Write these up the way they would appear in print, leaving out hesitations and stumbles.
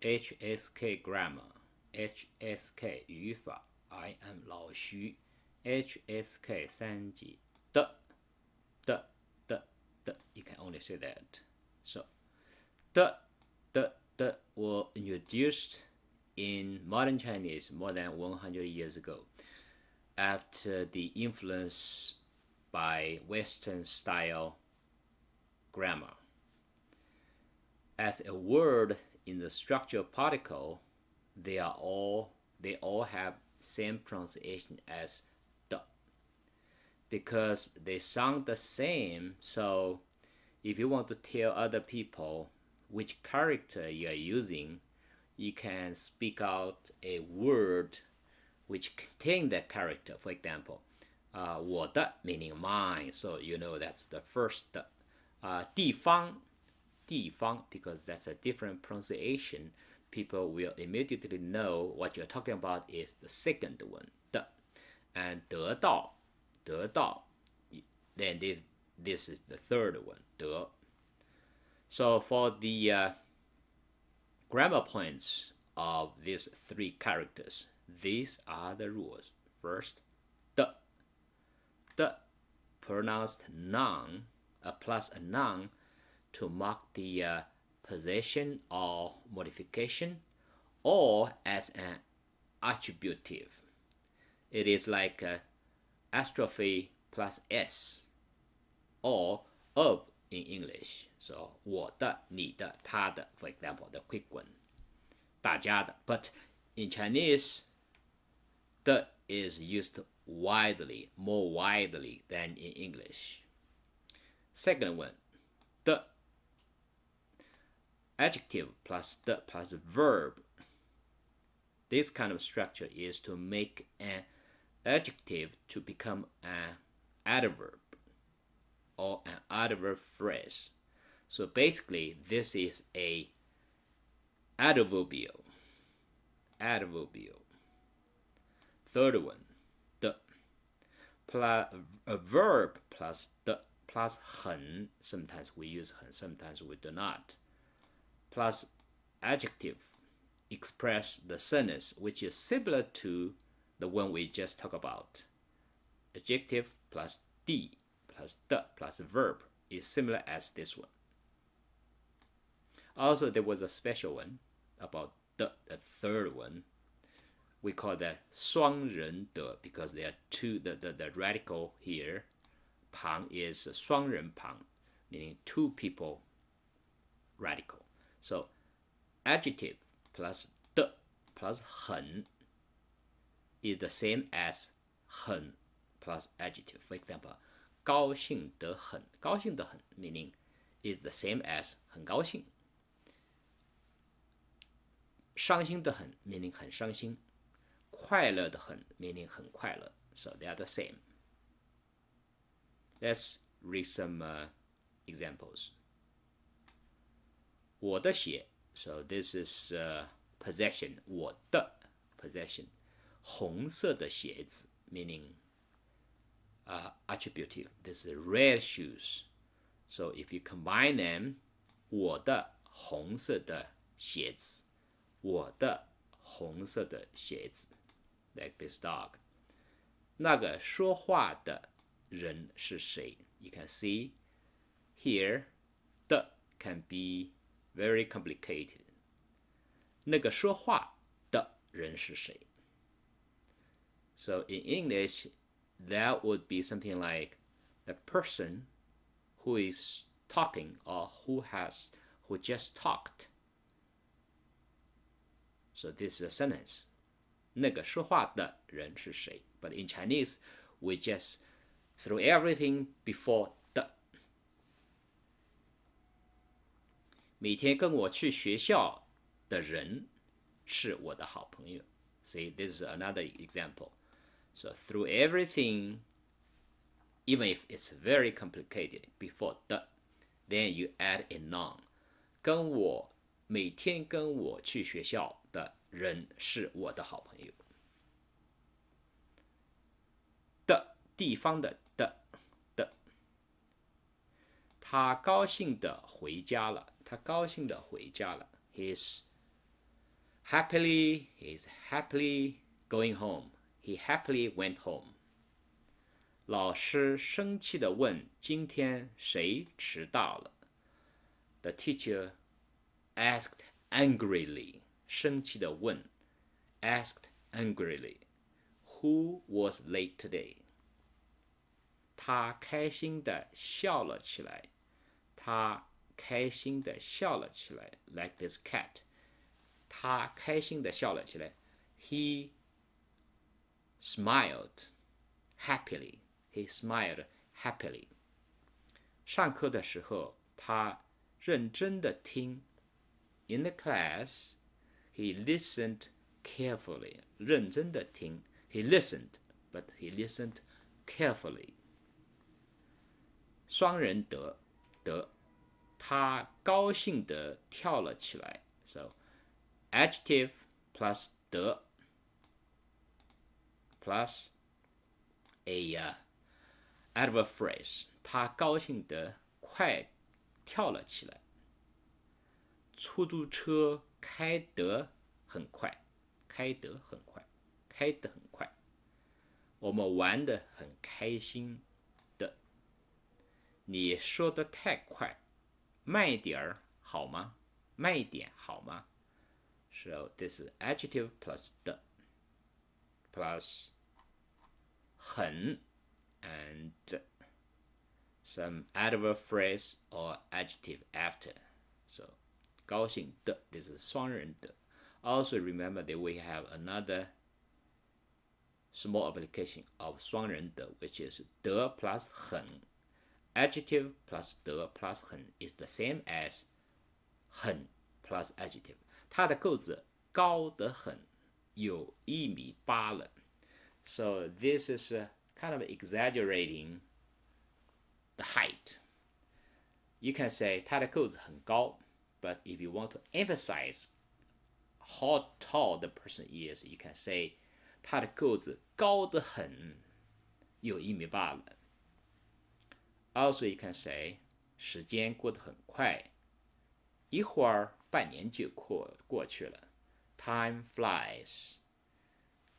HSK Grammar，HSK 语法 ，I am 老徐，HSK 3级的 ，you can only say that. So the were introduced in modern Chinese more than 100 years ago after the influence by Western style grammar. As a word in the structural particle, they all have same pronunciation as the, because they sound the same. So if you want to tell other people which character you are using, you can speak out a word which contain that character. For example, 我的 meaning mine, so you know that's the first. 地方 because that's a different pronunciation. People will immediately know what you're talking about is the second one. 的 and 得到 then this is the third one. 得 So for the grammar points of these three characters, these are the rules. First, the pronounced noun plus a noun to mark the possession or modification, or as an attributive. It is like apostrophe plus s, or of in English. So 我的、你的、他的 for example, the quick one. 大家的 But in Chinese, the is used widely, more widely than in English. Second one, the adjective plus the plus verb. This kind of structure is to make an adjective to become an adverb or an adverb phrase. So basically, this is a adverbial. Third one, the plus a verb plus the plus 很. Sometimes we use 很, sometimes we do not. Plus adjective express the sentence which is similar to the one we just talked about. Adjective plus the plus the plus verb is similar as this one. Also, there was a special one about the third one. We call that 双人的 because there are two, the radical here, 旁 is 双人旁, meaning two people radical. So adjective plus the plus 很 is the same as 很 plus adjective. For example, 高兴得很 meaning is the same as 很高兴。伤心得很 meaning 很伤心。快乐得很 meaning 很快乐。So they are the same. Let's read some examples. 我的鞋 So this is possession. 我的 possession. 红色的鞋子 meaning attributive. This is red shoes. So if you combine them, 我的红色的鞋子，我的红色的鞋子 like this dog. 那个说话的人是谁 You can see here, the can be very complicated. 那个说话的人是谁 So in English, that would be something like the person who is talking or who just talked. So this is a sentence. 那个说话的人是谁 But in Chinese, we just throw everything before the. 每天跟我去学校的人是我的好朋友 See, this is another example. So through everything, even if it's very complicated, before the, then you add a noun. 每天跟我去学校的人是我的好朋友。的地方的他高兴的回家了。His Happily, he's happily going home. He happily went home. 老师生气地问：“今天谁迟到了？” The teacher asked angrily. 生气地问 asked angrily. Who was late today? 他开心地笑了起来。他开心地笑了起来 like this cat. 他开心地笑了起来 He smiled happily. He smiled happily. 上课的时候，他认真地听。In the class, he listened carefully. 认真地听。He listened, but he listened carefully. 双人得，他高兴地跳了起来。So, adjective plus 得 plus a adverb phrase. 他高兴地快跳了起来。出租车开得很快，开得很快，开得很快。我们玩得很开心的。你说得太快，慢一点儿好吗？慢一点好吗？ So this is adjective plus 的 plus 很 and some adverb phrase or adjective after. So 高兴的 this is 双人的。Also remember that we have another small application of 双人的 which is 的 plus 很。Adjective plus 的 plus 很 is the same as 很 plus adjective. 它的个子高得很，有1.8米了。So this is kind of exaggerating the height. You can say 它的个子很高 but if you want to emphasize how tall the person is, you can say 他的个子高得很，有1.8米了。Also, you can say 时间过得很快，一会儿半年就过去了。Time flies.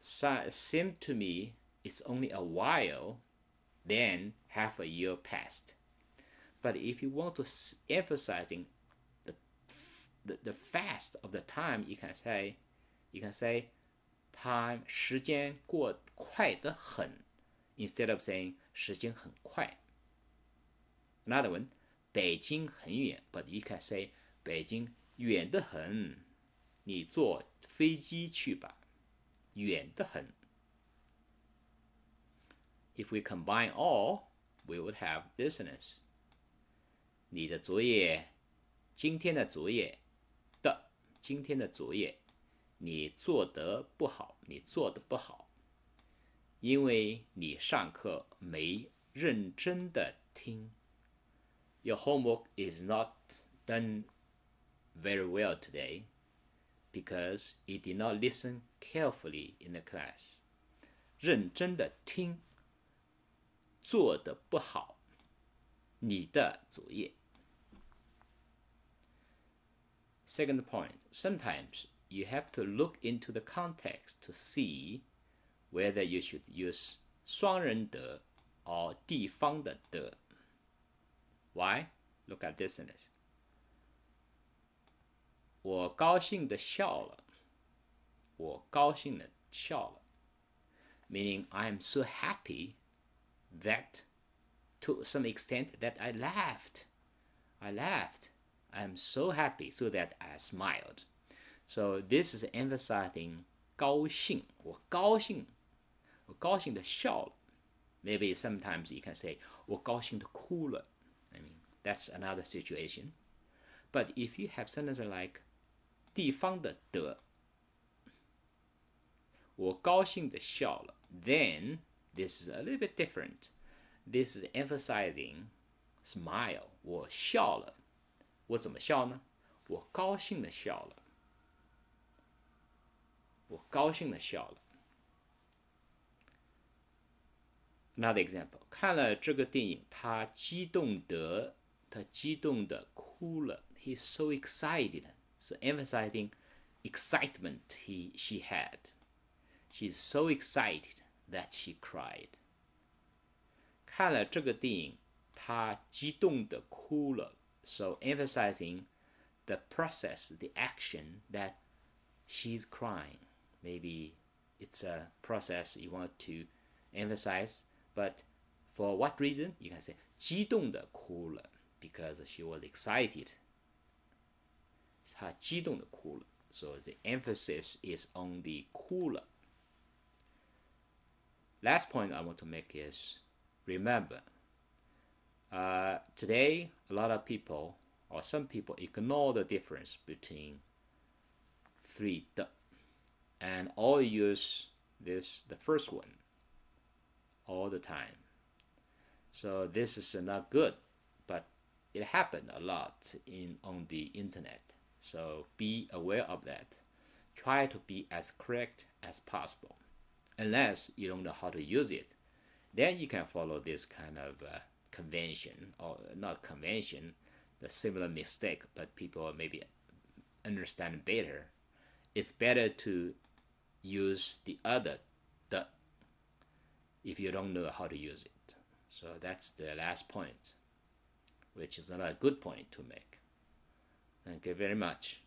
Seemed to me it's only a while, then half a year passed. But if you want to emphasizing the fast of the time, you can say time 时间过快得很 instead of saying 时间很快。Another one, 北京很远 but you can say 北京远得很，你坐飞机去吧，远得很。If we combine all, we would have this sentence. 你的作业，今天的作业的，今天的作业，你做得不好，你做得不好，因为你上课没认真的听。Your homework is not done very well today because you did not listen carefully in the class. 认真的听，做得不好，你的作业。Second point, sometimes you have to look into the context to see whether you should use 双人的 or 地方的的。Why? Look at this sentence. 我高兴地笑了。我高兴地笑了。Meaning I am so happy that to some extent that I laughed. I am so happy so that I smiled. So this is emphasizing 高兴。我高兴地笑了。Maybe sometimes you can say 我高兴地哭了。I mean, that's another situation. But if you have sentences like 地方的的，我高兴地笑了 then this is a little bit different. This is emphasizing smile. 我笑了。我怎么笑呢？我高兴地笑了。我高兴地笑了。Another example. 看了这个电影，他激动地哭了。He's so excited. So emphasizing excitement she had. She's so excited that she cried. 看了这个电影，她激动地哭了。So emphasizing the process, the action that she's crying. Maybe it's a process you want to emphasize, but for what reason? You can say 激动地哭了 because she was excited. 她激动地哭了。So the emphasis is on the 哭了。Last point I want to make is remember, today a lot of people or some people ignore the difference between 3 the and all use the first one all the time. So this is not good, but it happened a lot on the internet. So be aware of that. Try to be as correct as possible. Unless you don't know how to use it, then you can follow this kind of convention, or not convention, the similar mistake, but people maybe understand better. It's better to use the other the if you don't know how to use it. So that's the last point, which is not a good point to make. Thank you very much.